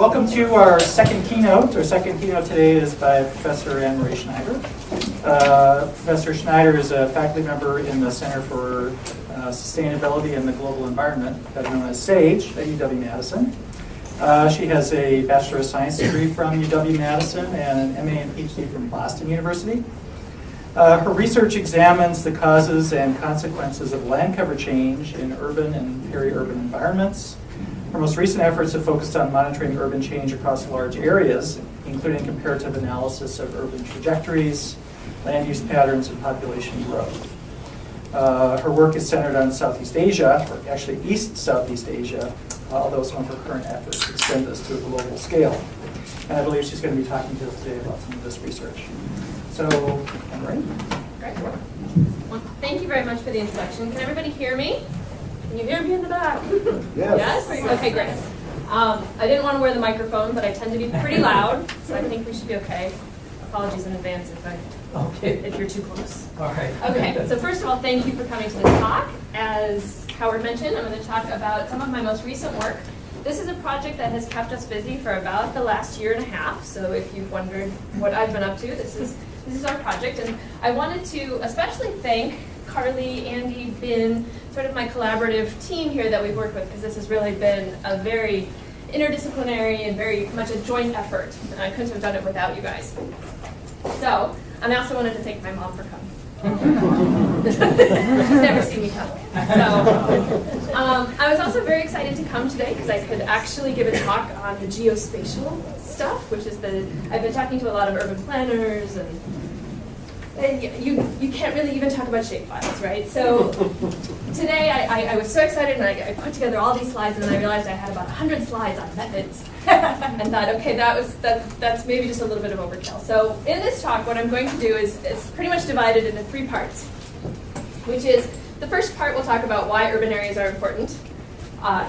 Welcome to our second keynote. Our second keynote today is by Professor Annemarie Schneider. Professor Schneider is a faculty member in the Center for Sustainability and the Global Environment, better known as SAGE, at UW-Madison. She has a Bachelor of Science degree from UW-Madison and an MA and PhD from Boston University. Her research examines the causes and consequences of land cover change in urban and peri-urban environments. Her most recent efforts have focused on monitoring urban change across large areas, including comparative analysis of urban trajectories, land use patterns, and population growth. Her work is centered on Southeast Asia, or actually East Southeast Asia, although some of her current efforts extend this to a global scale. And I believe she's going to be talking to us today about some of this research. So, Annemarie? Great. Well, thank you very much for the introduction. Can everybody hear me? Can you hear me in the back? Yes. Yes? Okay, great. I didn't want to wear the microphone, but I tend to be pretty loud, so I think we should be okay. Apologies in advance if you're too close. All right. Okay, so first of all, thank you for coming to this talk. As Howard mentioned, I'm going to talk about some of my most recent work. This is a project that has kept us busy for about the last year and a half, so if you've wondered what I've been up to, this is our project. And I wanted to especially thank Carly, Andy, Ben, sort of my collaborative team here that we've worked with, because this has really been a very interdisciplinary and very much a joint effort. And I couldn't have done it without you guys. So, and I also wanted to thank my mom for coming. She's never seen me come. So, I was also very excited to come today because I could actually give a talk on the geospatial stuff, which is I've been talking to a lot of urban planners and you can't really even talk about shapefiles, right? So today I was so excited and I put together all these slides and then I realized I had about 100 slides on methods and thought, okay, that's maybe just a little bit of overkill. So in this talk, what I'm going to do is pretty much divided into 3 parts, which is the first part we'll talk about why urban areas are important,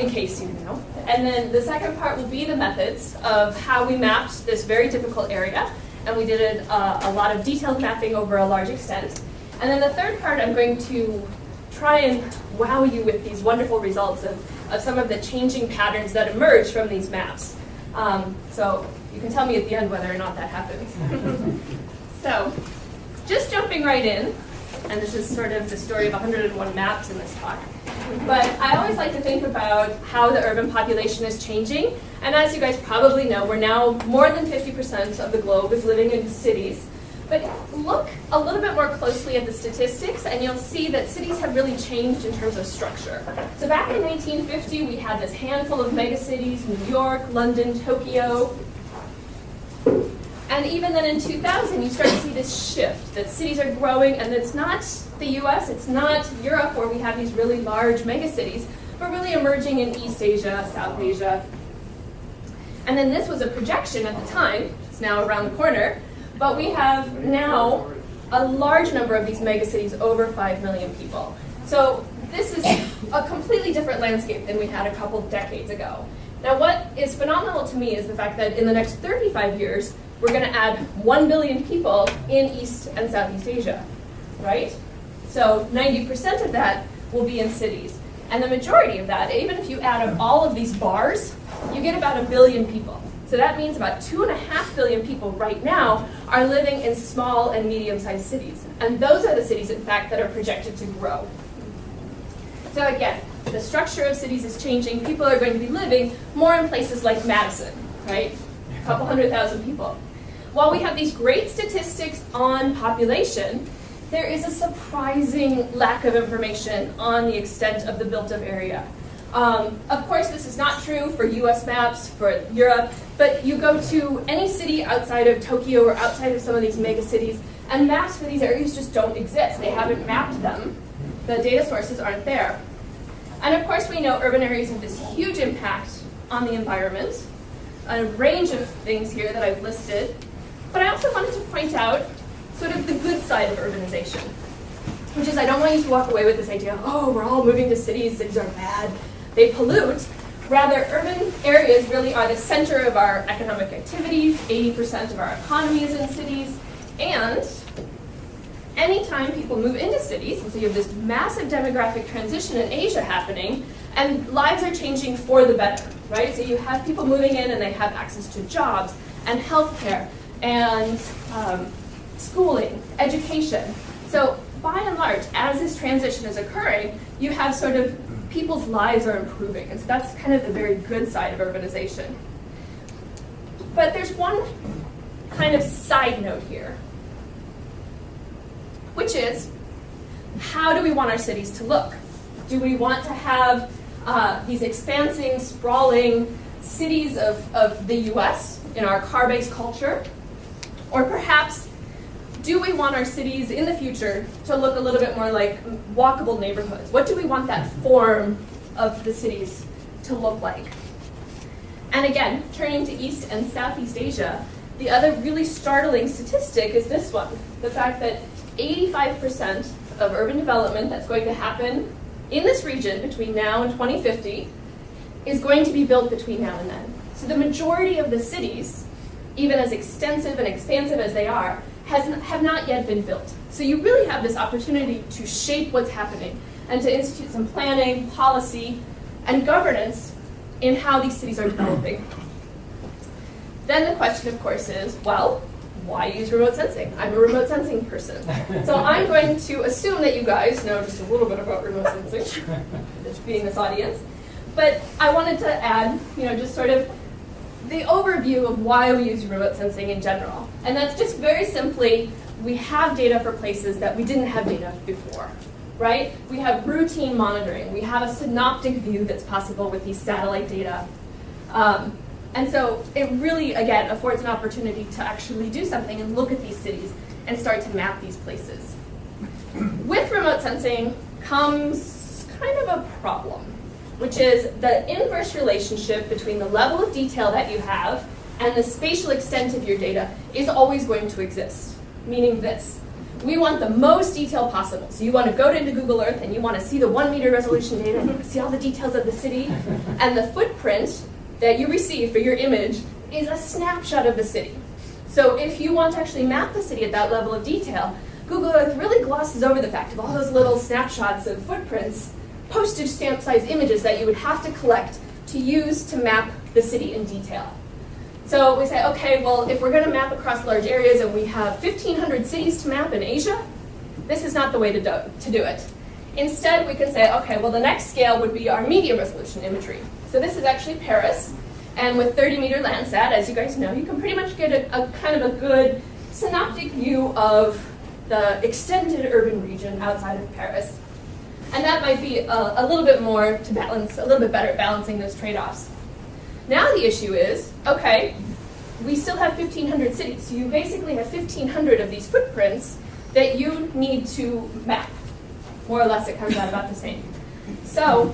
in case you didn't know. And then the second part will be the methods of how we mapped this very difficult area. And we did a lot of detailed mapping over a large extent. And then the third part, I'm going to try and wow you with these wonderful results of some of the changing patterns that emerge from these maps. So you can tell me at the end whether or not that happens. So just jumping right in, and this is sort of the story of 101 maps in this talk. But I always like to think about how the urban population is changing. And as you guys probably know, we're now more than 50% of the globe is living in cities. But look a little bit more closely at the statistics, and you'll see that cities have really changed in terms of structure. So back in 1950, we had this handful of megacities, New York, London, Tokyo. And even then in 2000, you start to see this shift, that cities are growing, and it's not the US, it's not Europe where we have these really large megacities, but really emerging in East Asia, South Asia. And then this was a projection at the time, it's now around the corner, but we have now a large number of these megacities, over 5 million people. So this is a completely different landscape than we had a couple decades ago. Now what is phenomenal to me is the fact that in the next 35 years, we're going to add 1 billion people in East and Southeast Asia, right? So 90% of that will be in cities. And the majority of that, even if you add up all of these bars, you get about 1 billion people. So that means about 2.5 billion people right now are living in small and medium-sized cities. And those are the cities, in fact, that are projected to grow. So again, the structure of cities is changing. People are going to be living more in places like Madison, right? A couple 100,000 people. While we have these great statistics on population, there is a surprising lack of information on the extent of the built-up area. Of course, this is not true for US maps, for Europe, but you go to any city outside of Tokyo or outside of some of these mega cities, and maps for these areas just don't exist. They haven't mapped them. The data sources aren't there. And of course, we know urban areas have this huge impact on the environment, a range of things here that I've listed. But I also wanted to point out sort of the good side of urbanization, which is I don't want you to walk away with this idea, oh, we're all moving to cities, cities are bad, they pollute. Rather, urban areas really are the center of our economic activities, 80% of our economy is in cities, and anytime people move into cities, and so you have this massive demographic transition in Asia happening, and lives are changing for the better, right? So you have people moving in and they have access to jobs and healthcare and schooling, education. So by and large, as this transition is occurring, you have sort of people's lives are improving. And so that's kind of the very good side of urbanization. But there's one kind of side note here, which is, how do we want our cities to look? Do we want to have these expansing, sprawling cities of the US in our car-based culture? Or perhaps, do we want our cities in the future to look a little bit more like walkable neighborhoods? What do we want that form of the cities to look like? And again, turning to East and Southeast Asia, the other really startling statistic is this one, the fact that 85% of urban development that's going to happen in this region between now and 2050 is going to be built between now and then. So the majority of the cities, even as extensive and expansive as they are, have not yet been built. So you really have this opportunity to shape what's happening and to institute some planning, policy, and governance in how these cities are developing. Then the question, of course, is, well, why use remote sensing? I'm a remote sensing person. So I'm going to assume that you guys know just a little bit about remote sensing, just being this audience. But I wanted to add, just sort of the overview of why we use remote sensing in general. And that's just very simply, we have data for places that we didn't have data before, right? We have routine monitoring. We have a synoptic view that's possible with these satellite data. And so it really, again, affords an opportunity to actually do something and look at these cities and start to map these places. With remote sensing comes kind of a problem, which is the inverse relationship between the level of detail that you have and the spatial extent of your data is always going to exist. Meaning this, we want the most detail possible. So you want to go into Google Earth and you want to see the 1 meter resolution data, and you want to see all the details of the city, and the footprint that you receive for your image is a snapshot of the city. So if you want to actually map the city at that level of detail, Google Earth really glosses over the fact of all those little snapshots of footprints, postage stamp size images that you would have to collect to use to map the city in detail. So we say, okay, well, if we're going to map across large areas and we have 1,500 cities to map in Asia, this is not the way to do it. Instead, we can say, okay, well, the next scale would be our medium resolution imagery. So this is actually Paris, and with 30-meter Landsat, as you guys know, you can pretty much get a kind of a good synoptic view of the extended urban region outside of Paris. And that might be a little bit more to balance, a little bit better at balancing those trade-offs. Now the issue is, okay, we still have 1,500 cities, so you basically have 1,500 of these footprints that you need to map. More or less, it comes out about the same. So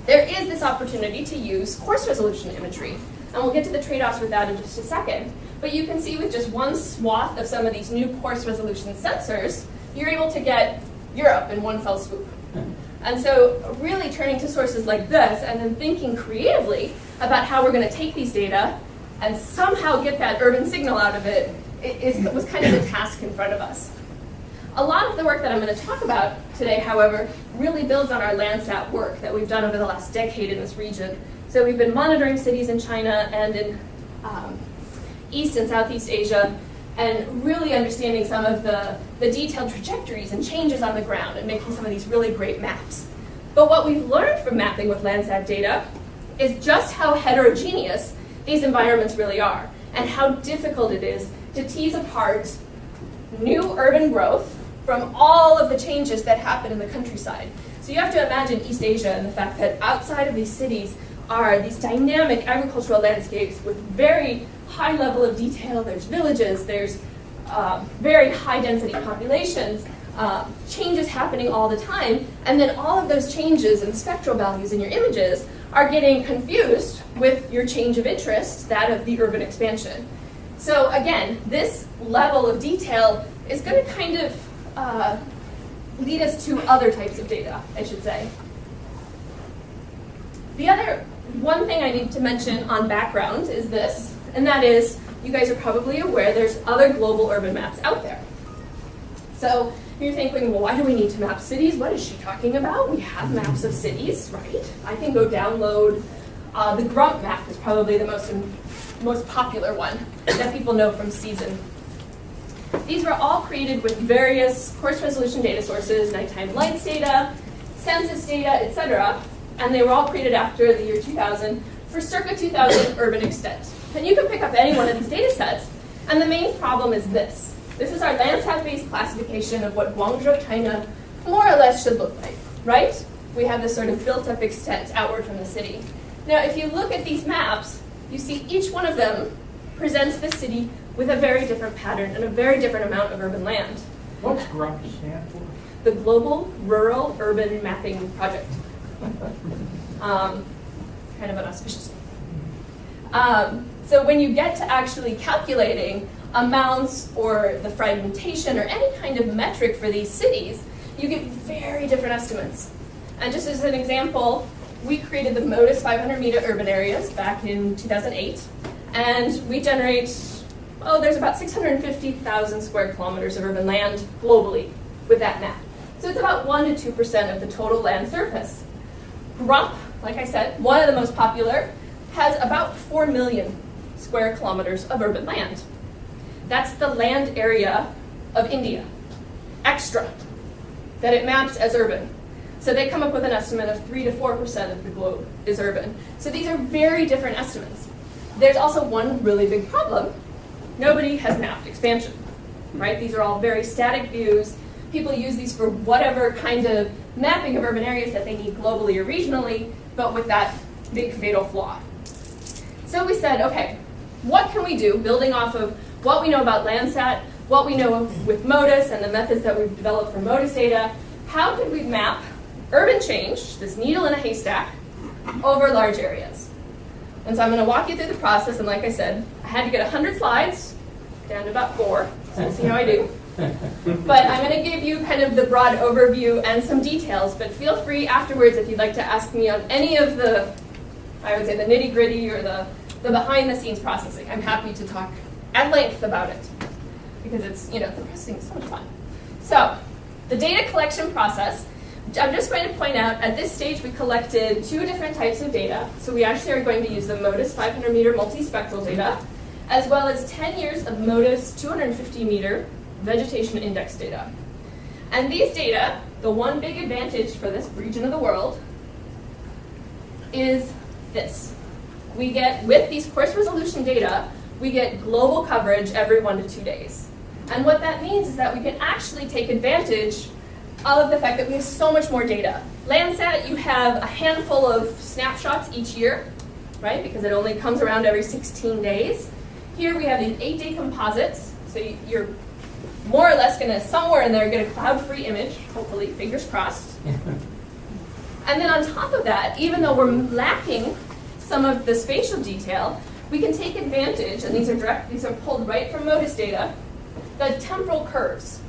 there is this opportunity to use coarse resolution imagery. And we'll get to the trade-offs with that in just a second. But you can see with just one swath of some of these new coarse resolution sensors, you're able to get Europe in one fell swoop. And so really turning to sources like this and then thinking creatively about how we're going to take these data and somehow get that urban signal out of it was kind of the task in front of us. A lot of the work that I'm going to talk about today, however, really builds on our Landsat work that we've done over the last decade in this region. So we've been monitoring cities in China and in East and Southeast Asia, and really understanding some of the detailed trajectories and changes on the ground and making some of these really great maps. But what we've learned from mapping with Landsat data is just how heterogeneous these environments really are and how difficult it is to tease apart new urban growth from all of the changes that happen in the countryside. So you have to imagine East Asia and the fact that outside of these cities are these dynamic agricultural landscapes with very high level of detail. There's villages, there's very high density populations, changes happening all the time, and then all of those changes and spectral values in your images are getting confused with your change of interest, that of the urban expansion. So again, this level of detail is going to kind of lead us to other types of data, I should say. The other one thing I need to mention on background is this, and that is, you guys are probably aware there's other global urban maps out there. So you're thinking, well, why do we need to map cities? What is she talking about? We have maps of cities, right? I can go download the Grump map is probably the most popular one that people know from Season. These were all created with various coarse resolution data sources, nighttime lights data, census data, etc. And they were all created after the year 2000 for circa 2000 urban extent. And you can pick up any one of these data sets, and the main problem is this. This is our Landsat-based classification of what Guangzhou, China, more or less should look like, right? We have this sort of built-up extent outward from the city. Now, if you look at these maps, you see each one of them presents the city with a very different pattern and a very different amount of urban land. What's GRUMP stand for? The Global Rural Urban Mapping Project. Kind of an auspicious name. So when you get to actually calculating amounts or the fragmentation or any kind of metric for these cities, you get very different estimates. And just as an example, we created the Motifs 500-meter urban areas back in 2008, and we generate, there's about 650,000 square kilometers of urban land globally with that map. So it's about 1 to 2% of the total land surface. Grump, like I said, one of the most popular, has about 4 million square kilometers of urban land. That's the land area of India, extra, that it maps as urban. So they come up with an estimate of 3 to 4% of the globe is urban. So these are very different estimates. There's also one really big problem. Nobody has mapped expansion, right? These are all very static views. People use these for whatever kind of mapping of urban areas that they need globally or regionally, but with that big fatal flaw. So we said, okay, what can we do, building off of what we know about Landsat, what we know with MODIS and the methods that we've developed for MODIS data, how could we map urban change, this needle in a haystack, over large areas? And so I'm going to walk you through the process, and like I said, I had to get 100 slides, down to about 4, so we'll see how I do. But I'm going to give you kind of the broad overview and some details, but feel free afterwards if you'd like to ask me on any of the, I would say, the nitty-gritty or the behind-the-scenes processing. I'm happy to talk at length about it, because it's, the processing is so much fun. So, the data collection process, I'm just going to point out, at this stage we collected 2 different types of data. So we actually are going to use the MODIS 500-meter multispectral data, as well as 10 years of MODIS 250-meter vegetation index data. And these data, the one big advantage for this region of the world is this. We get, with these coarse resolution data, we get global coverage every 1 to 2 days. And what that means is that we can actually take advantage of the fact that we have so much more data. Landsat, you have a handful of snapshots each year, right? Because it only comes around every 16 days. Here we have these 8-day composites. So you're more or less going to, somewhere in there, get a cloud-free image, hopefully, fingers crossed. And then on top of that, even though we're lacking some of the spatial detail, we can take advantage, and these are pulled right from MODIS data, the temporal curves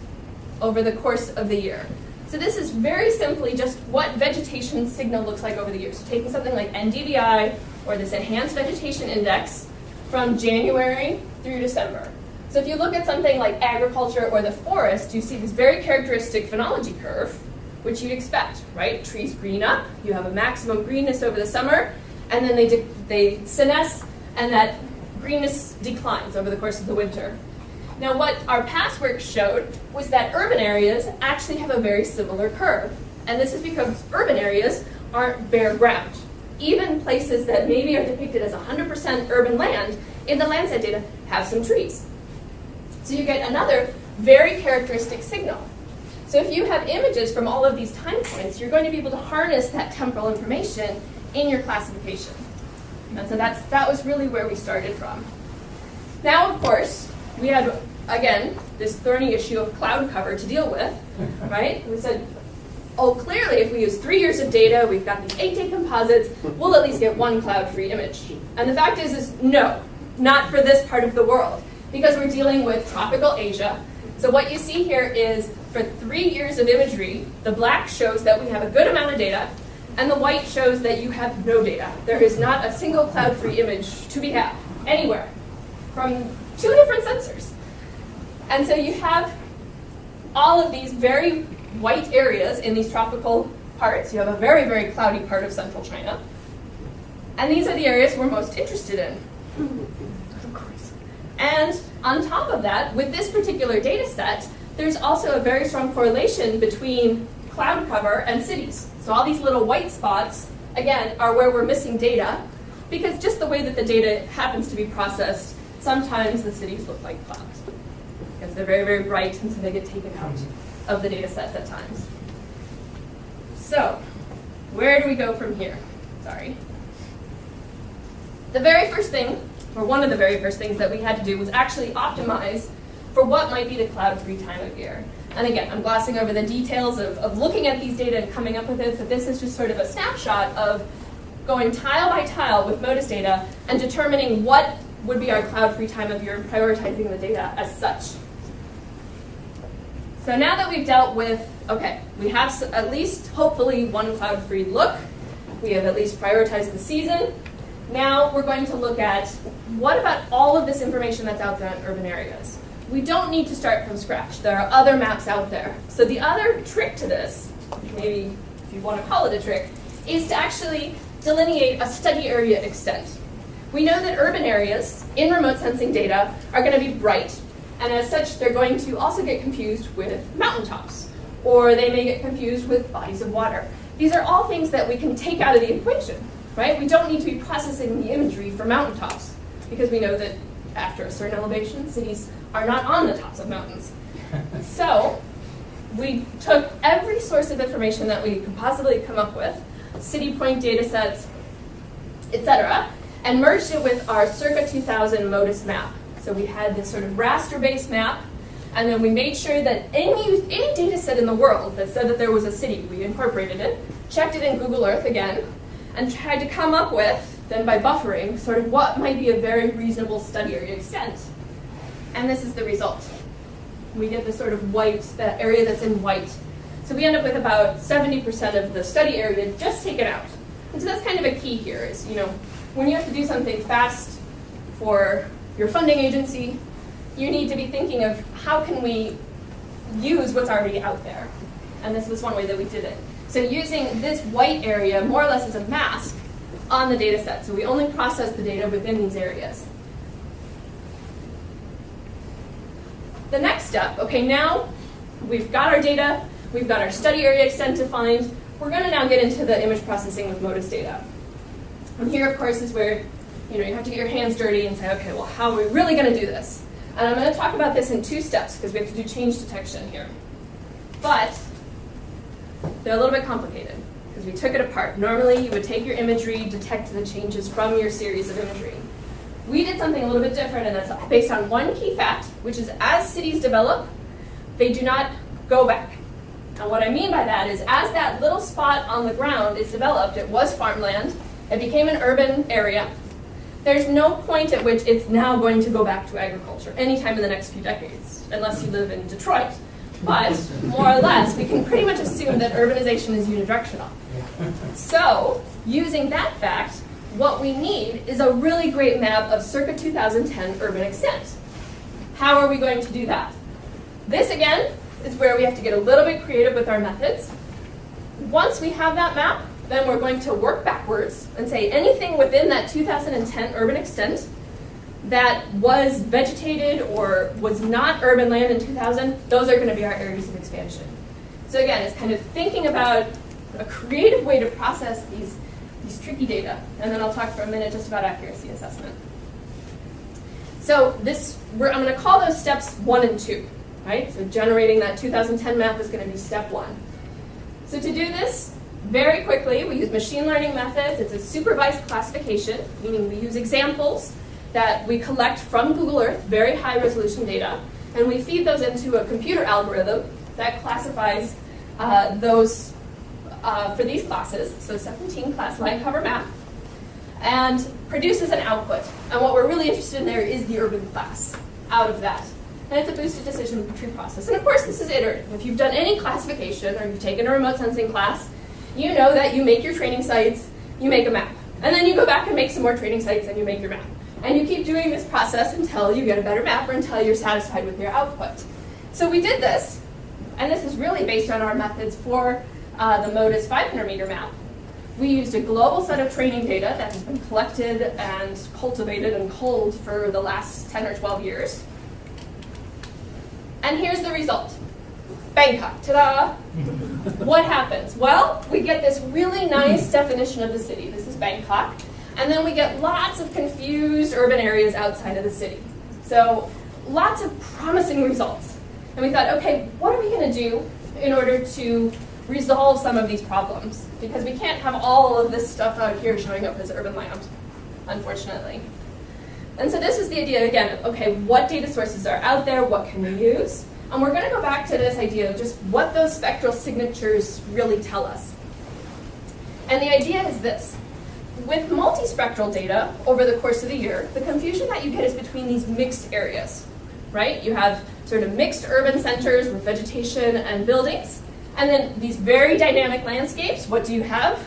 over the course of the year. So this is very simply just what vegetation signal looks like over the year. So taking something like NDVI or this Enhanced Vegetation Index from January through December. So if you look at something like agriculture or the forest, you see this very characteristic phenology curve, which you'd expect, right? Trees green up, you have a maximum greenness over the summer, and then they senesce, and that greenness declines over the course of the winter. Now, what our past work showed was that urban areas actually have a very similar curve. And this is because urban areas aren't bare ground. Even places that maybe are depicted as 100% urban land, in the Landsat data, have some trees. So you get another very characteristic signal. So if you have images from all of these time points, you're going to be able to harness that temporal information in your classification. And so that was really where we started from. Now, of course, we had, again, this thorny issue of cloud cover to deal with, right? We said, clearly if we use 3 years of data, we've got these 8-day composites, we'll at least get one cloud-free image. And the fact is no, not for this part of the world, because we're dealing with tropical Asia. So what you see here is, for 3 years of imagery, the black shows that we have a good amount of data, and the white shows that you have no data. There is not a single cloud-free image to be had anywhere from 2 different sensors. And so you have all of these very white areas in these tropical parts. You have a very, very cloudy part of central China. And these are the areas we're most interested in. Of course. And on top of that, with this particular data set, there's also a very strong correlation between cloud cover and cities. So all these little white spots, again, are where we're missing data, because just the way that the data happens to be processed, sometimes the cities look like clouds, because they're very, very bright, and so they get taken out of the data sets at times. So, where do we go from here? Sorry. The very first thing, or one of the very first things that we had to do was actually optimize for what might be the cloud-free time of year. And again, I'm glossing over the details of looking at these data and coming up with it, but this is just sort of a snapshot of going tile by tile with MODIS data and determining what would be our cloud-free time of year and prioritizing the data as such. So now that we've dealt with, okay, we have at least hopefully one cloud-free look, we have at least prioritized the season, now we're going to look at what about all of this information that's out there in urban areas. We don't need to start from scratch. There are other maps out there. So the other trick to this, maybe if you want to call it a trick, is to actually delineate a study area extent. We know that urban areas in remote sensing data are going to be bright, and as such, they're going to also get confused with mountaintops, or they may get confused with bodies of water. These are all things that we can take out of the equation, right? We don't need to be processing the imagery for mountaintops, because we know that after a certain elevation, cities are not on the tops of mountains. So we took every source of information that we could possibly come up with, city point data sets, etc., and merged it with our circa 2000 MODIS map. So we had this sort of raster-based map, and then we made sure that any data set in the world that said that there was a city, we incorporated it, checked it in Google Earth again, and tried to come up with, then by buffering, sort of what might be a very reasonable study area extent. And this is the result. We get this sort of white, that area that's in white. So we end up with about 70% of the study area just taken out. And so that's kind of a key here is, when you have to do something fast for your funding agency, you need to be thinking of how can we use what's already out there. And this was one way that we did it. So using this white area more or less as a mask on the data set. So we only process the data within these areas. The next step, okay, now we've got our data, we've got our study area extent defined, we're going to now get into the image processing with MODIS data. And here, of course, is where you have to get your hands dirty and say, okay, well, how are we really going to do this? And I'm going to talk about this in two steps because we have to do change detection here. But they're a little bit complicated because we took it apart. Normally, you would take your imagery, detect the changes from your series of imagery. We did something a little bit different, and that's based on one key fact, which is as cities develop, they do not go back. And what I mean by that is as that little spot on the ground is developed, it was farmland, it became an urban area, there's no point at which it's now going to go back to agriculture anytime in the next few decades, unless you live in Detroit. But more or less, we can pretty much assume that urbanization is unidirectional. So, using that fact, what we need is a really great map of circa 2010 urban extent. How are we going to do that? This, again, is where we have to get a little bit creative with our methods. Once we have that map, then we're going to work backwards and say anything within that 2010 urban extent that was vegetated or was not urban land in 2000, those are going to be our areas of expansion. So again, it's kind of thinking about a creative way to process these tricky data. And then I'll talk for a minute just about accuracy assessment. So I'm going to call those steps 1 and 2. Right? So generating that 2010 map is going to be step 1. So to do this, very quickly, we use machine learning methods. It's a supervised classification, meaning we use examples that we collect from Google Earth, very high resolution data, and we feed those into a computer algorithm that classifies those for these classes, so 17 class line cover map, and produces an output. And what we're really interested in there is the urban class out of that. And it's a boosted decision tree process. And of course, this is iterative. If you've done any classification or you've taken a remote sensing class, you know that you make your training sites, you make a map. And then you go back and make some more training sites and you make your map. And you keep doing this process until you get a better map or until you're satisfied with your output. So we did this and this is really based on our methods for the Motifs 500-meter map. We used a global set of training data that has been collected and cultivated and culled for the last 10 or 12 years. And here's the result. Bangkok, ta-da! What happens? Well, we get this really nice definition of the city. This is Bangkok. And then we get lots of confused urban areas outside of the city. So lots of promising results. And we thought, okay, what are we going to do in order to resolve some of these problems? Because we can't have all of this stuff out here showing up as urban land, unfortunately. And so this was the idea, again, of, okay, what data sources are out there? What can we use? And we're going to go back to this idea of just what those spectral signatures really tell us. And the idea is this. With multispectral data over the course of the year, the confusion that you get is between these mixed areas, right? You have sort of mixed urban centers with vegetation and buildings, and then these very dynamic landscapes. What do you have?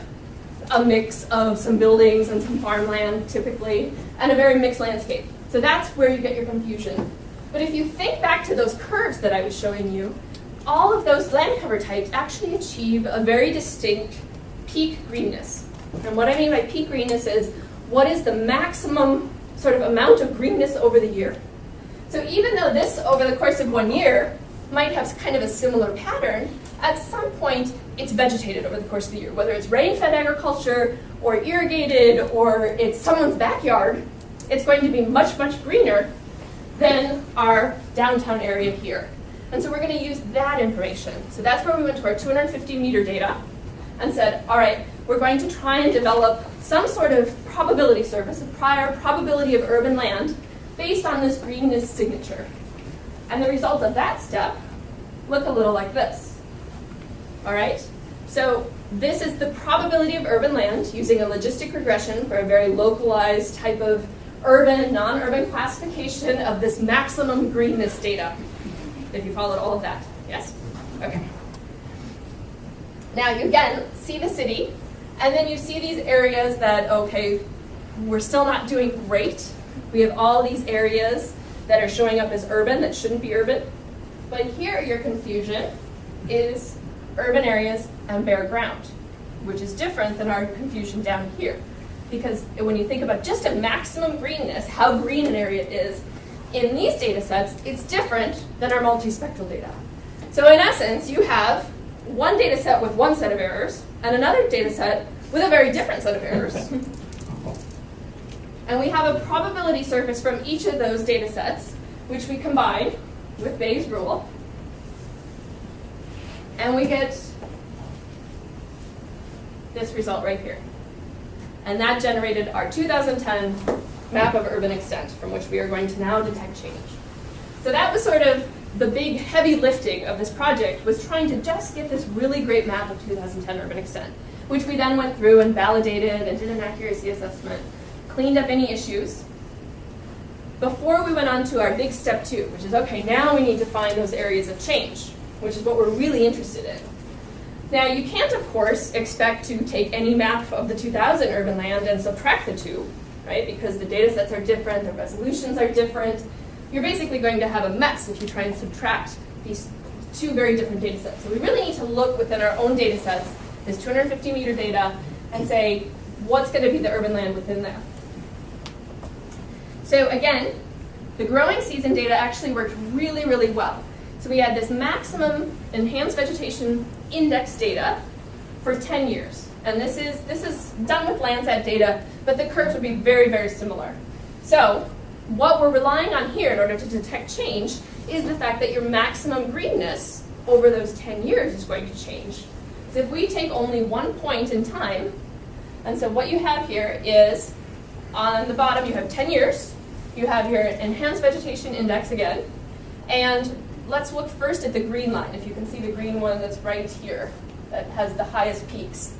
A mix of some buildings and some farmland, typically, and a very mixed landscape. So that's where you get your confusion. But if you think back to those curves that I was showing you, all of those land cover types actually achieve a very distinct peak greenness. And what I mean by peak greenness is, what is the maximum sort of amount of greenness over the year? So even though this, over the course of 1 year, might have kind of a similar pattern, at some point it's vegetated over the course of the year. Whether it's rain-fed agriculture, or irrigated, or it's someone's backyard, it's going to be much, much greener than our downtown area here. And so we're going to use that information. So that's where we went to our 250-meter data and said, all right, we're going to try and develop some sort of probability service, a prior probability of urban land, based on this greenness signature. And the results of that step look a little like this. All right? So this is the probability of urban land using a logistic regression for a very localized type of urban, non-urban classification of this maximum greenness data. If you followed all of that. Yes? Okay. Now you again see the city, and then you see these areas that, okay, we're still not doing great. We have all these areas that are showing up as urban that shouldn't be urban. But here your confusion is urban areas and bare ground, which is different than our confusion down here. Because when you think about just a maximum greenness, how green an area is, in these data sets, it's different than our multispectral data. So in essence, you have one data set with one set of errors, and another data set with a very different set of errors. And we have a probability surface from each of those data sets, which we combine with Bayes' rule. And we get this result right here. And that generated our 2010 map of urban extent, from which we are going to now detect change. So that was sort of the big heavy lifting of this project, was trying to just get this really great map of 2010 urban extent, which we then went through and validated and did an accuracy assessment, cleaned up any issues, before we went on to our big step 2, which is, okay, now we need to find those areas of change, which is what we're really interested in. Now, you can't, of course, expect to take any map of the 2000 urban land and subtract the two, right? Because the data sets are different, the resolutions are different. You're basically going to have a mess if you try and subtract these two very different data sets. So we really need to look within our own data sets, this 250-meter data, and say, what's going to be the urban land within there? So again, the growing season data actually worked really, really well. So we had this maximum enhanced vegetation index data for 10 years. And this is done with Landsat data, but the curves would be very, very similar. So what we're relying on here in order to detect change is the fact that your maximum greenness over those 10 years is going to change. So if we take only one point in time, and so what you have here is, on the bottom you have 10 years, you have your enhanced vegetation index again, and let's look first at the green line. If you can see the green one that's right here, that has the highest peaks.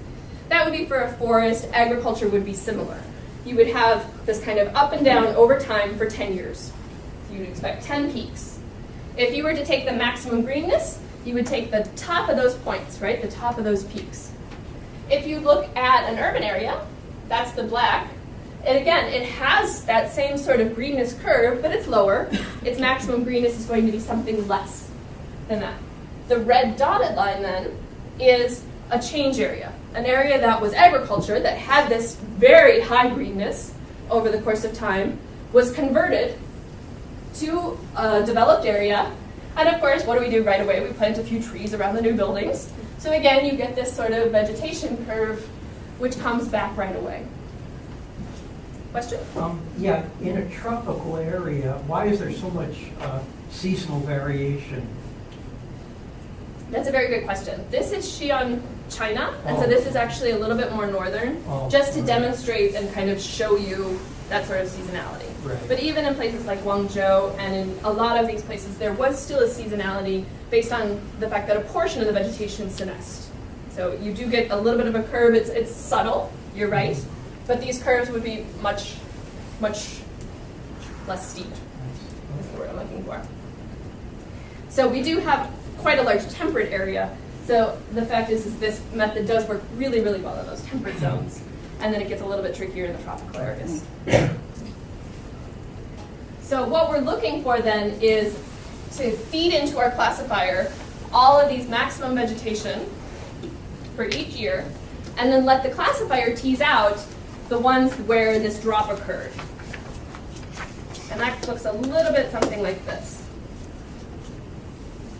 That would be for a forest. Agriculture would be similar. You would have this kind of up and down over time for 10 years. You would expect 10 peaks. If you were to take the maximum greenness, you would take the top of those points, right? The top of those peaks. If you look at an urban area, that's the black. And again, it has that same sort of greenness curve, but it's lower. Its maximum greenness is going to be something less than that. The red dotted line then is a change area, an area that was agriculture that had this very high greenness over the course of time, was converted to a developed area. And of course, what do we do right away? We plant a few trees around the new buildings. So again, you get this sort of vegetation curve which comes back right away. Question? Yeah, in a tropical area, why is there so much seasonal variation? That's a very good question. This is Xi'an, China, and so this is actually a little bit more northern, just to demonstrate and kind of show you that sort of seasonality. Right. But even in places like Guangzhou and in a lot of these places, there was still a seasonality based on the fact that a portion of the vegetation senesced. So you do get a little bit of a curve. It's subtle, you're right, but these curves would be much, much less steep, is the word I'm looking for. So we do have quite a large temperate area. So the fact is this method does work really, really well in those temperate zones. And then it gets a little bit trickier in the tropical areas. So what we're looking for then is to feed into our classifier all of these maximum vegetation for each year, and then let the classifier tease out the ones where this drop occurred. And that looks a little bit something like this.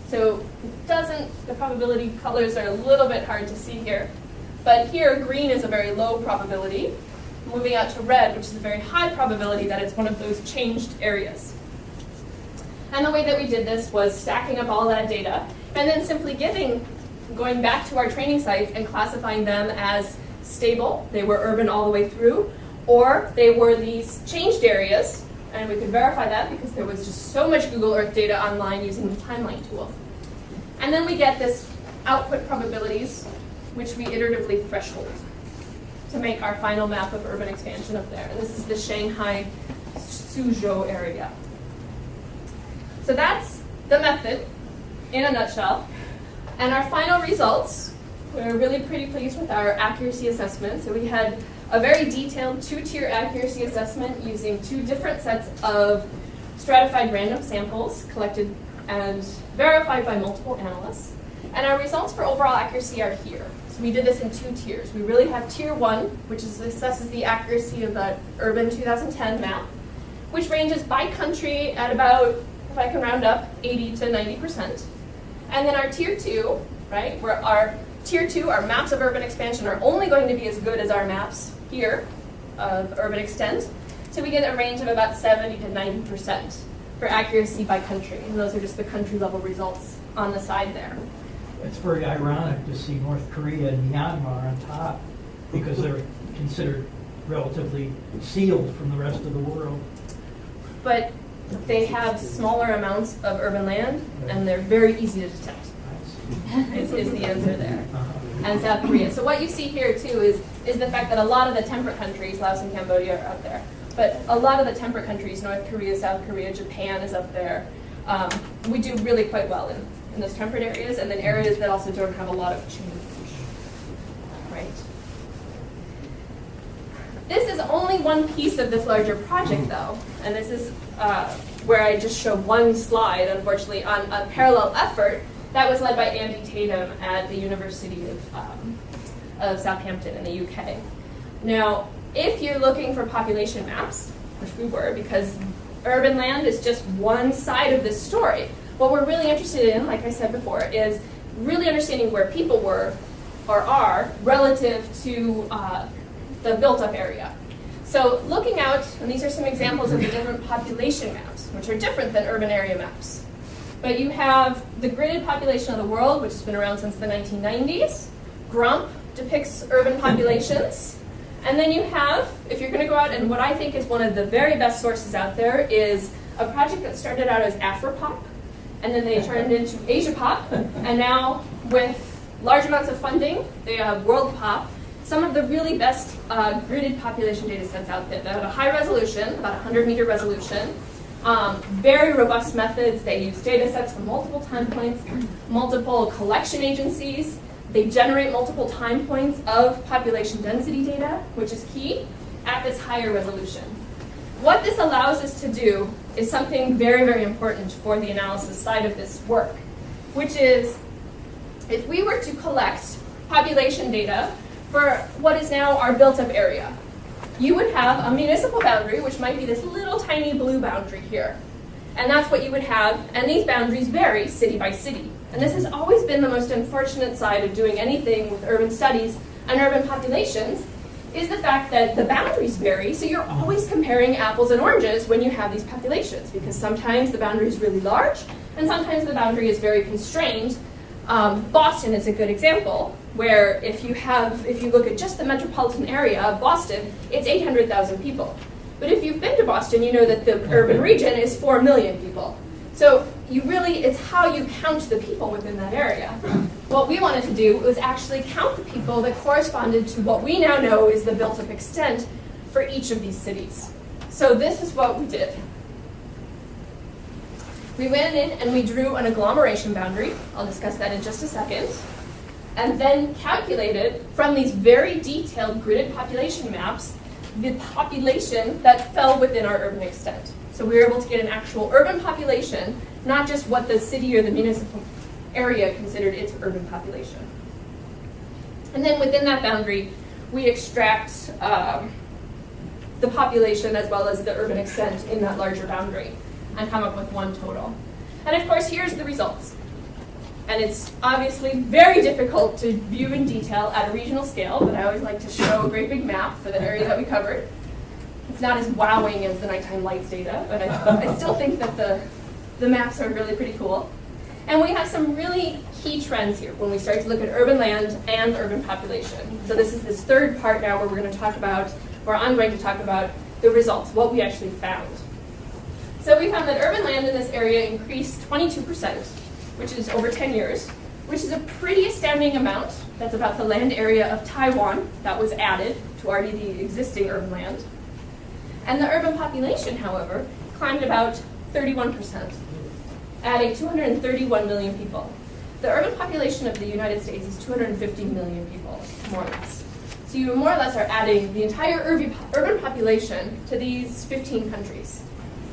So the probability colors are a little bit hard to see here. But here, green is a very low probability, moving out to red, which is a very high probability that it's one of those changed areas. And the way that we did this was stacking up all that data, and then simply going back to our training sites and classifying them as stable, they were urban all the way through, or they were these changed areas, and we could verify that because there was just so much Google Earth data online using the timeline tool. And then we get this output probabilities, which we iteratively threshold to make our final map of urban expansion up there. And this is the Shanghai Suzhou area. So that's the method in a nutshell. And our final results, we're really pretty pleased with our accuracy assessment. So we had a very detailed 2-tier accuracy assessment using 2 different sets of stratified random samples collected and verified by multiple analysts. And our results for overall accuracy are here. So we did this in 2 tiers. We really have tier 1, which assesses the accuracy of the urban 2010 map, which ranges by country at about, if I can round up, 80 to 90%. And then our tier 2, right, where our tier 2, our maps of urban expansion are only going to be as good as our maps here of urban extent. So we get a range of about 70 to 90% for accuracy by country. And those are just the country level results on the side there. It's very ironic to see North Korea and Myanmar on top because they're considered relatively sealed from the rest of the world. But they have smaller amounts of urban land, and they're very easy to detect, is the answer there. And South Korea. So what you see here, too, is the fact that a lot of the temperate countries, Laos and Cambodia are up there, but a lot of the temperate countries, North Korea, South Korea, Japan is up there. We do really quite well in those temperate areas, and then areas that also don't have a lot of change, right? This is only one piece of this larger project, though, and this is where I just show one slide, unfortunately, on a parallel effort that was led by Andy Tatum at the University of Southampton in the UK. Now, if you're looking for population maps, which we were, because urban land is just one side of this story, what we're really interested in, like I said before, is really understanding where people were or are relative to the built-up area. So looking out, and these are some examples of the different population maps, which are different than urban area maps. But you have the gridded population of the world, which has been around since the 1990s. GRUMP depicts urban populations. And then you have, if you're going to go out, and what I think is one of the very best sources out there is a project that started out as Afropop, and then they turned into AsiaPop, and now with large amounts of funding, they have WorldPop, some of the really best gridded population data sets out there. They're at a high resolution, about 100-meter resolution, very robust methods. They use data sets from multiple time points, multiple collection agencies. They generate multiple time points of population density data, which is key, at this higher resolution. What this allows us to do is something very, very important for the analysis side of this work, which is if we were to collect population data for what is now our built-up area, you would have a municipal boundary, which might be this little tiny blue boundary here. And that's what you would have, and these boundaries vary city by city. And this has always been the most unfortunate side of doing anything with urban studies and urban populations, is the fact that the boundaries vary, so you're always comparing apples and oranges when you have these populations, because sometimes the boundary is really large, and sometimes the boundary is very constrained. Boston is a good example, where if you look at just the metropolitan area of Boston, it's 800,000 people. But if you've been to Boston, you know that the urban region is 4 million people. So it's how you count the people within that area. What we wanted to do was actually count the people that corresponded to what we now know is the built-up extent for each of these cities. So this is what we did. We went in and we drew an agglomeration boundary. I'll discuss that in just a second. And then calculated from these very detailed gridded population maps the population that fell within our urban extent. So we were able to get an actual urban population, not just what the city or the municipal area considered its urban population. And then within that boundary, we extract the population as well as the urban extent in that larger boundary and come up with one total. And of course, here's the results. And it's obviously very difficult to view in detail at a regional scale, but I always like to show a great big map for the area that we covered. It's not as wowing as the nighttime lights data, but I still think that the maps are really pretty cool. And we have some really key trends here when we start to look at urban land and urban population. So this is this third part now where we're going to talk about, where I'm going to talk about the results, what we actually found. So we found that urban land in this area increased 22%, which is over 10 years, which is a pretty astounding amount. That's about the land area of Taiwan that was added to already the existing urban land. And the urban population, however, climbed about 31%, adding 231 million people. The urban population of the United States is 250 million people, more or less. So you more or less are adding the entire urban population to these 15 countries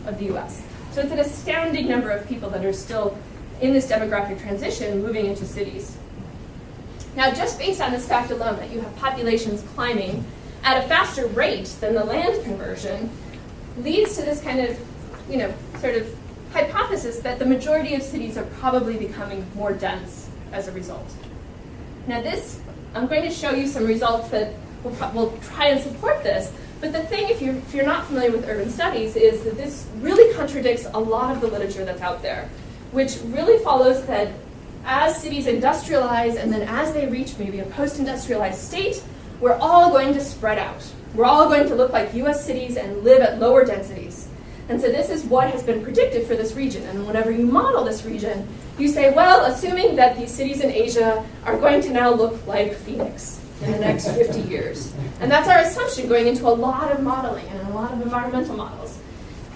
of the US. So it's an astounding number of people that are still in this demographic transition moving into cities. Now, just based on this fact alone, that you have populations climbing at a faster rate than the land conversion, leads to this kind of, sort of hypothesis that the majority of cities are probably becoming more dense as a result. Now I'm going to show you some results that will try and support this, but the thing, if you're not familiar with urban studies, is that this really contradicts a lot of the literature that's out there, which really follows that as cities industrialize and then as they reach maybe a post-industrialized state, we're all going to spread out. We're all going to look like US cities and live at lower densities. And so this is what has been predicted for this region. And whenever you model this region, you say, well, assuming that these cities in Asia are going to now look like Phoenix in the next 50 years. And that's our assumption going into a lot of modeling and a lot of environmental models.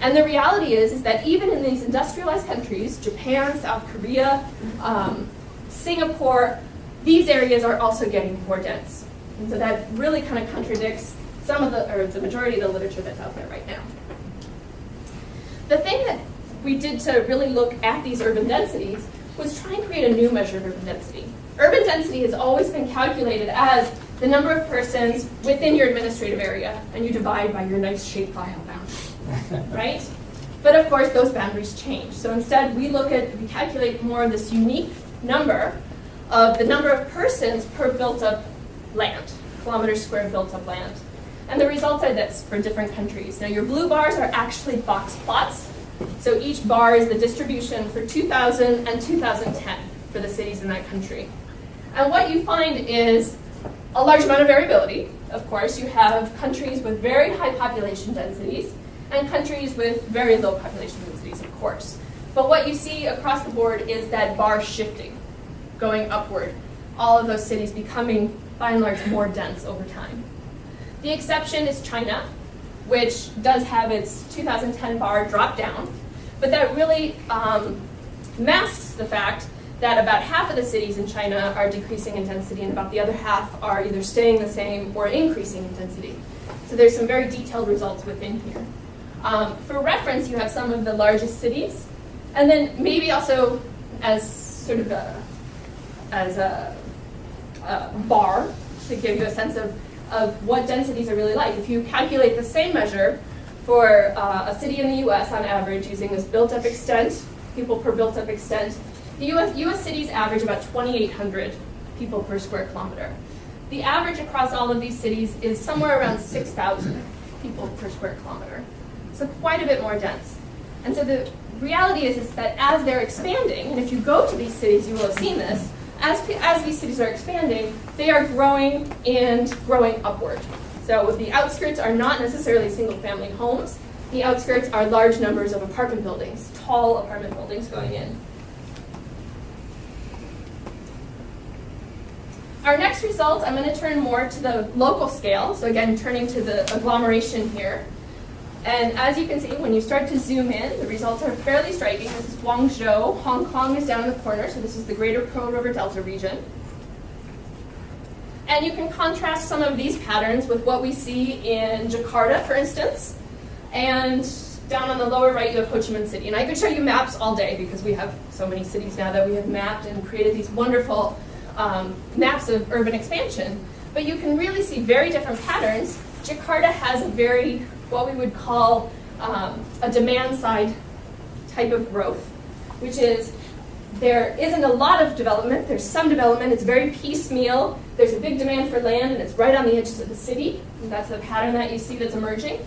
And the reality is that even in these industrialized countries, Japan, South Korea, Singapore, these areas are also getting more dense. And so that really kind of contradicts the majority of the literature that's out there right now. The thing that we did to really look at these urban densities was try and create a new measure of urban density. Urban density has always been calculated as the number of persons within your administrative area, and you divide by your nice shapefile boundary, right? But of course, those boundaries change. So instead, we calculate more of this unique number of the number of persons per built-up land, kilometers squared built-up land. And the results are this for different countries. Now, your blue bars are actually box plots. So each bar is the distribution for 2000 and 2010 for the cities in that country. And what you find is a large amount of variability. Of course, you have countries with very high population densities and countries with very low population densities, of course. But what you see across the board is that bar shifting, going upward. All of those cities becoming, by and large, more dense over time. The exception is China, which does have its 2010 bar drop down, but that really masks the fact that about half of the cities in China are decreasing in density and about the other half are either staying the same or increasing in density. So there's some very detailed results within here. For reference, you have some of the largest cities, and then maybe also as sort of a bar to give you a sense of what densities are really like. If you calculate the same measure for a city in the US on average using this built-up extent, people per built-up extent, the US cities average about 2,800 people per square kilometer. The average across all of these cities is somewhere around 6,000 people per square kilometer. So quite a bit more dense. And so the reality is that as they're expanding, and if you go to these cities, you will have seen this, as these cities are expanding, they are growing and growing upward. So the outskirts are not necessarily single-family homes. The outskirts are large numbers of apartment buildings, tall apartment buildings going in. Our next result, I'm going to turn more to the local scale. So again, turning to the agglomeration here. And as you can see, when you start to zoom in, the results are fairly striking. This is Guangzhou. Hong Kong is down in the corner, so this is the greater Pearl River Delta region. And you can contrast some of these patterns with what we see in Jakarta, for instance. And down on the lower right, you have Ho Chi Minh City. And I could show you maps all day because we have so many cities now that we have mapped and created these wonderful maps of urban expansion. But you can really see very different patterns. Jakarta has a very, what we would call a demand side type of growth, which is there isn't a lot of development. There's some development. It's very piecemeal. There's a big demand for land, and it's right on the edges of the city. And that's the pattern that you see that's emerging.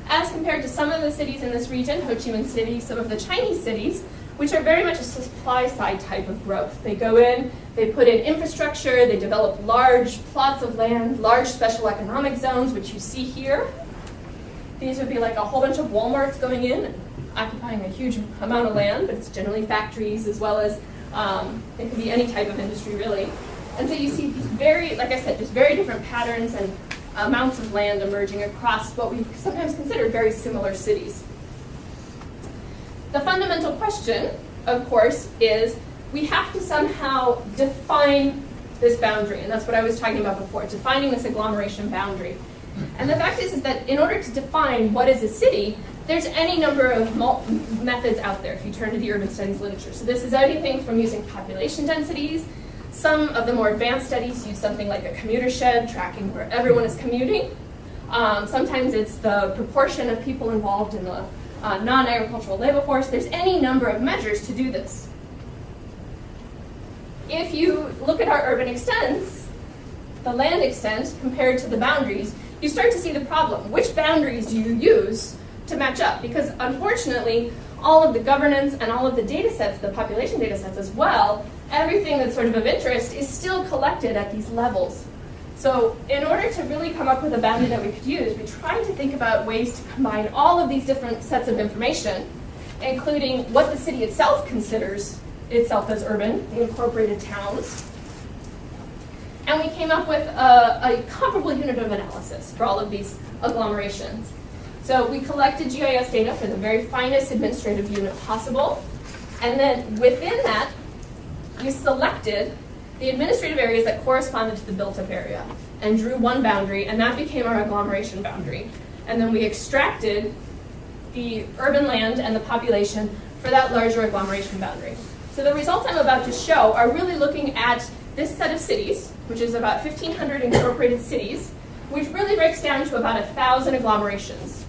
As compared to some of the cities in this region, Ho Chi Minh City, some of the Chinese cities, which are very much a supply side type of growth. They go in, they put in infrastructure, they develop large plots of land, large special economic zones, which you see here. These would be like a whole bunch of Walmarts going in and occupying a huge amount of land, but it's generally factories as well as it could be any type of industry really. And so you see these very, like I said, just very different patterns and amounts of land emerging across what we sometimes consider very similar cities. The fundamental question, of course, is we have to somehow define this boundary, and that's what I was talking about before, defining this agglomeration boundary. And the fact is that in order to define what is a city, there's any number of methods out there if you turn to the urban studies literature. So this is anything from using population densities. Some of the more advanced studies use something like a commuter shed, tracking where everyone is commuting. Sometimes it's the proportion of people involved in the non-agricultural labor force. There's any number of measures to do this. If you look at our urban extents, the land extent compared to the boundaries, you start to see the problem. Which boundaries do you use to match up? Because unfortunately, all of the governance and all of the data sets, the population data sets as well, everything that's sort of interest is still collected at these levels. So in order to really come up with a boundary that we could use, we tried to think about ways to combine all of these different sets of information, including what the city itself considers itself as urban, the incorporated towns. And we came up with a comparable unit of analysis for all of these agglomerations. So we collected GIS data for the very finest administrative unit possible. And then within that, we selected the administrative areas that corresponded to the built-up area and drew one boundary, and that became our agglomeration boundary. And then we extracted the urban land and the population for that larger agglomeration boundary. So the results I'm about to show are really looking at this set of cities, which is about 1,500 incorporated cities, which really breaks down to about 1,000 agglomerations,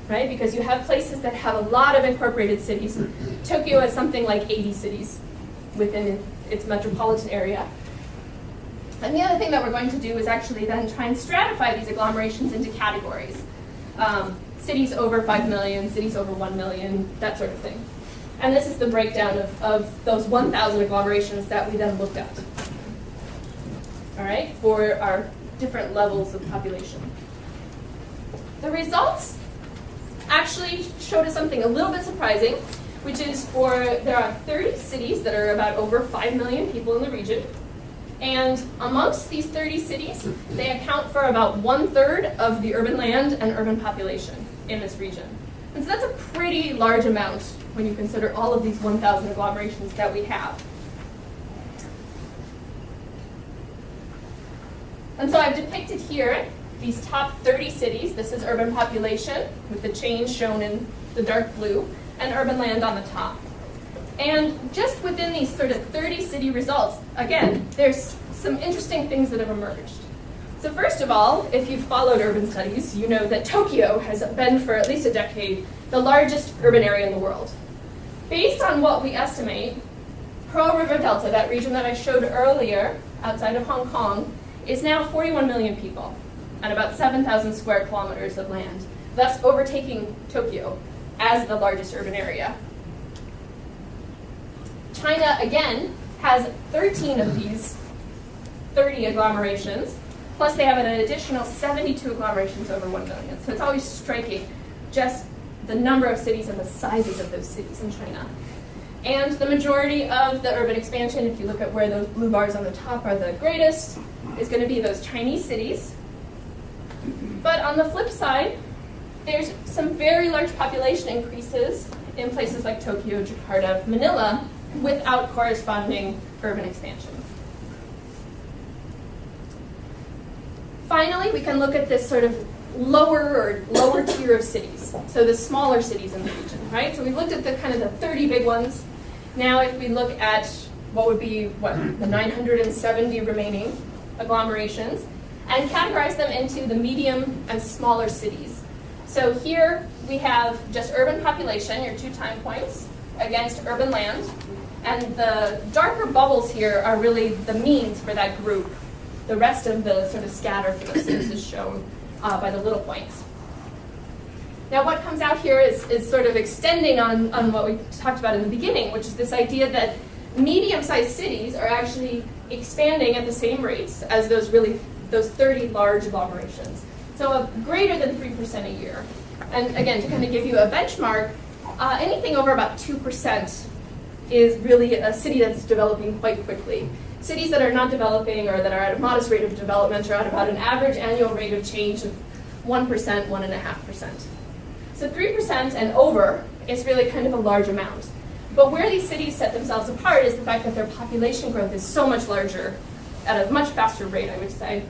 right? Because you have places that have a lot of incorporated cities. Tokyo has something like 80 cities within its metropolitan area. And the other thing that we're going to do is actually then try and stratify these agglomerations into categories. Cities over 5 million, cities over 1 million, that sort of thing. And this is the breakdown of those 1,000 agglomerations that we then looked at, all right, for our different levels of population. The results actually showed us something a little bit surprising, which is there are 30 cities that are about over 5 million people in the region. And amongst these 30 cities, they account for about 1/3 of the urban land and urban population in this region. And so that's a pretty large amount when you consider all of these 1,000 agglomerations that we have. And so I've depicted here these top 30 cities. This is urban population with the change shown in the dark blue, and urban land on the top. And just within these sort of 30 city results, again, there's some interesting things that have emerged. So first of all, if you've followed urban studies, you know that Tokyo has been for at least a decade the largest urban area in the world. Based on what we estimate, Pearl River Delta, that region that I showed earlier outside of Hong Kong, is now 41 million people and about 7,000 square kilometers of land, thus overtaking Tokyo as the largest urban area. China, again, has 13 of these 30 agglomerations, plus they have an additional 72 agglomerations over 1 million. So it's always striking just the number of cities and the sizes of those cities in China. And the majority of the urban expansion, if you look at where those blue bars on the top are the greatest, is going to be those Chinese cities. But on the flip side, there's some very large population increases in places like Tokyo, Jakarta, Manila, without corresponding urban expansion. Finally, we can look at this sort of lower tier of cities, so the smaller cities in the region, right? So we looked at the kind of the 30 big ones. Now if we look at what would be, the 970 remaining agglomerations, and categorize them into the medium and smaller cities. So here we have just urban population, your 2 time points, against urban land. And the darker bubbles here are really the means for that group. The rest of the sort of scatter for those cities is shown by the little points. Now what comes out here is sort of extending on what we talked about in the beginning, which is this idea that medium-sized cities are actually expanding at the same rates as those 30 large agglomerations. So of greater than 3% a year. And again, to kind of give you a benchmark, anything over about 2% is really a city that's developing quite quickly. Cities that are not developing or that are at a modest rate of development are at about an average annual rate of change of 1%, 1.5%. So 3% and over is really kind of a large amount. But where these cities set themselves apart is the fact that their population growth is so much larger, at a much faster rate, I would say,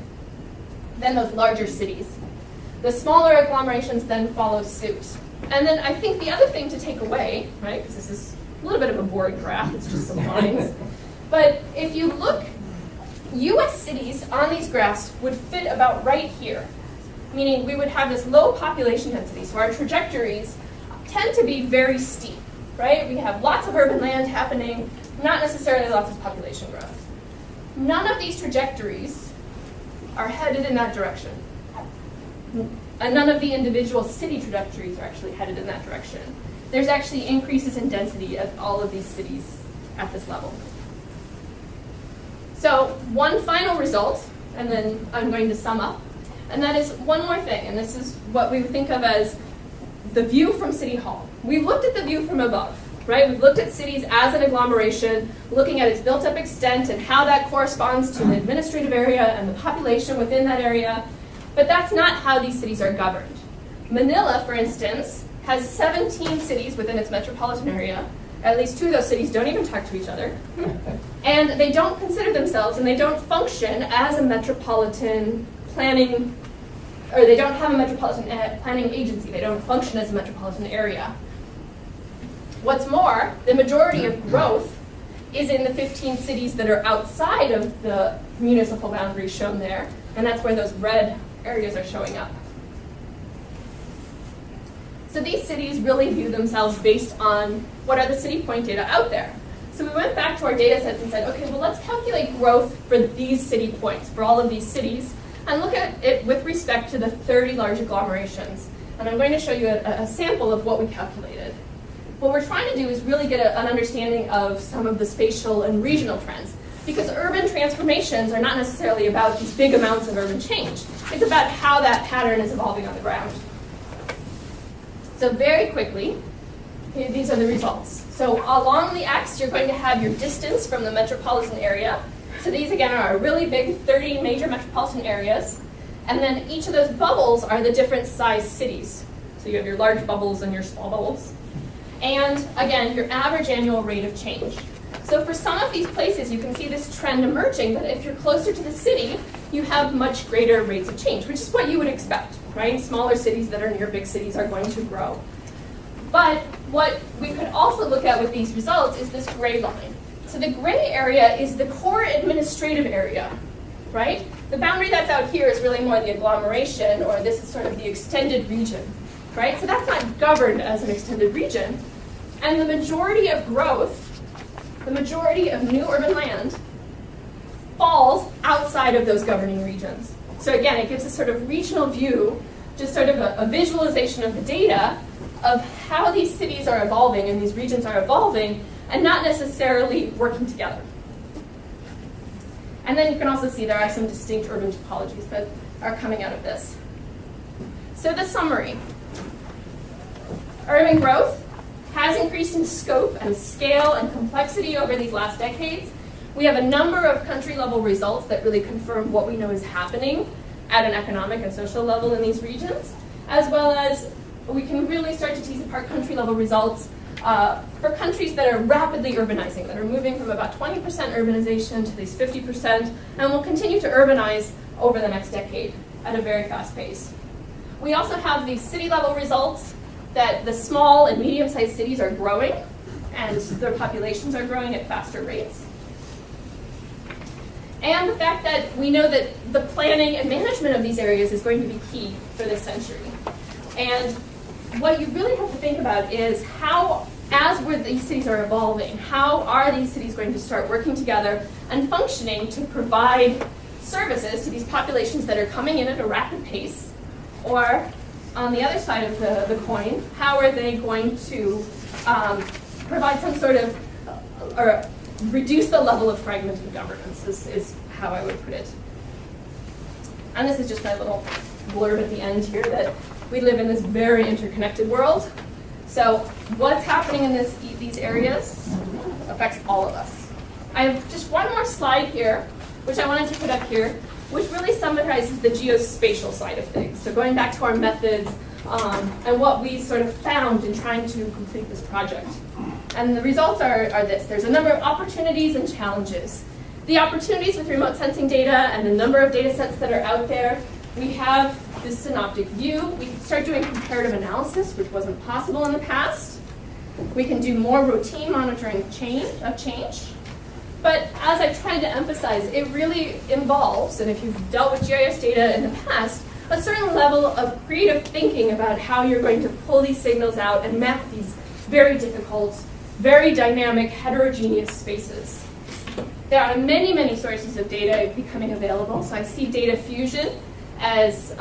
than those larger cities. The smaller agglomerations then follow suit. And then I think the other thing to take away, right, because this is a little bit of a boring graph, it's just some lines, but if you look, US cities on these graphs would fit about right here, meaning we would have this low population density, so our trajectories tend to be very steep, right? We have lots of urban land happening, not necessarily lots of population growth. None of these trajectories are headed in that direction. And none of the individual city trajectories are actually headed in that direction. There's actually increases in density at all of these cities at this level. So one final result, and then I'm going to sum up, and that is one more thing, and this is what we think of as the view from City Hall. We've looked at the view from above, right? We've looked at cities as an agglomeration, looking at its built-up extent and how that corresponds to the administrative area and the population within that area. But that's not how these cities are governed. Manila, for instance, has 17 cities within its metropolitan area. At least 2 of those cities don't even talk to each other. And they don't consider themselves, and they don't function as a metropolitan planning, or they don't have a metropolitan planning agency. They don't function as a metropolitan area. What's more, the majority of growth is in the 15 cities that are outside of the municipal boundaries shown there, and that's where those red areas are showing up. So these cities really view themselves based on what are the city point data out there. So we went back to our data sets and said, okay, well, let's calculate growth for these city points, for all of these cities, and look at it with respect to the 30 large agglomerations. And I'm going to show you a sample of what we calculated. What we're trying to do is really get an understanding of some of the spatial and regional trends, because urban transformations are not necessarily about these big amounts of urban change. It's about how that pattern is evolving on the ground. So very quickly, these are the results. So along the x, you're going to have your distance from the metropolitan area. So these, again, are really big 30 major metropolitan areas. And then each of those bubbles are the different size cities. So you have your large bubbles and your small bubbles. And again, your average annual rate of change. So for some of these places, you can see this trend emerging that if you're closer to the city, you have much greater rates of change, which is what you would expect, right? Smaller cities that are near big cities are going to grow. But what we could also look at with these results is this gray line. So the gray area is the core administrative area, right? The boundary that's out here is really more the agglomeration, or this is sort of the extended region, right? So that's not governed as an extended region. And the majority of growth, the majority of new urban land, falls outside of those governing regions. So again, it gives a sort of regional view, just sort of a visualization of the data of how these cities are evolving and these regions are evolving, and not necessarily working together. And then you can also see there are some distinct urban topologies that are coming out of this. So the summary. Urban growth has increased in scope and scale and complexity over these last decades. We have a number of country-level results that really confirm what we know is happening at an economic and social level in these regions, as well as we can really start to tease apart country-level results for countries that are rapidly urbanizing, that are moving from about 20% urbanization to these 50%, and will continue to urbanize over the next decade at a very fast pace. We also have these city-level results that the small and medium-sized cities are growing, and their populations are growing at faster rates. And the fact that we know that the planning and management of these areas is going to be key for this century. And what you really have to think about is how, as these cities are evolving, how are these cities going to start working together and functioning to provide services to these populations that are coming in at a rapid pace? Or, on the other side of the coin, how are they going to provide some sort of, or reduce the level of fragmented governance, is how I would put it. And this is just my little blurb at the end here, that we live in this very interconnected world. So what's happening in these areas affects all of us. I have just one more slide here, which I wanted to put up here, which really summarizes the geospatial side of things. So going back to our methods and what we sort of found in trying to complete this project. And the results are this. There's a number of opportunities and challenges. The opportunities with remote sensing data and the number of data sets that are out there, we have this synoptic view. We can start doing comparative analysis, which wasn't possible in the past. We can do more routine monitoring of change. But as I've tried to emphasize, it really involves, and if you've dealt with GIS data in the past, a certain level of creative thinking about how you're going to pull these signals out and map these very difficult, very dynamic, heterogeneous spaces. There are many, many sources of data becoming available, so I see data fusion as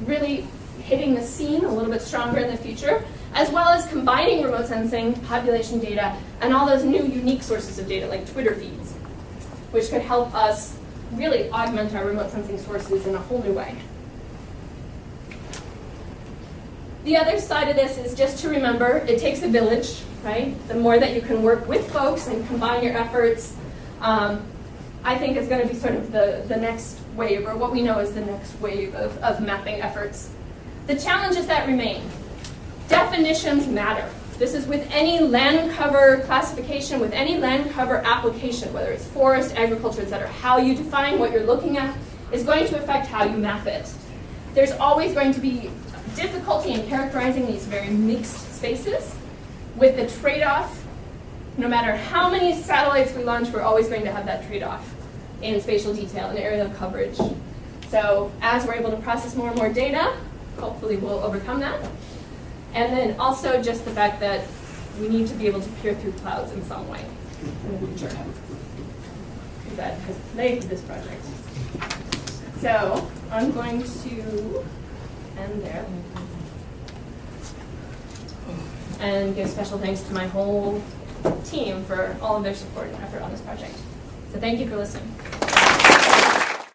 really hitting the scene a little bit stronger in the future, as well as combining remote sensing, population data, and all those new unique sources of data like Twitter feeds, which could help us really augment our remote sensing sources in a whole new way. The other side of this is just to remember, it takes a village, right? The more that you can work with folks and combine your efforts, I think is going to be sort of the next wave, or what we know is the next wave of mapping efforts. The challenges that remain. Definitions matter. This is with any land cover classification, with any land cover application, whether it's forest, agriculture, etc. How you define what you're looking at is going to affect how you map it. There's always going to be difficulty in characterizing these very mixed spaces. With the trade-off, no matter how many satellites we launch, we're always going to have that trade-off in spatial detail and aerial coverage. So as we're able to process more and more data, hopefully we'll overcome that. And then also just the fact that we need to be able to peer through clouds in some way in the future. Because that has plagued this project. So I'm going to end there. And give special thanks to my whole team for all of their support and effort on this project. So thank you for listening.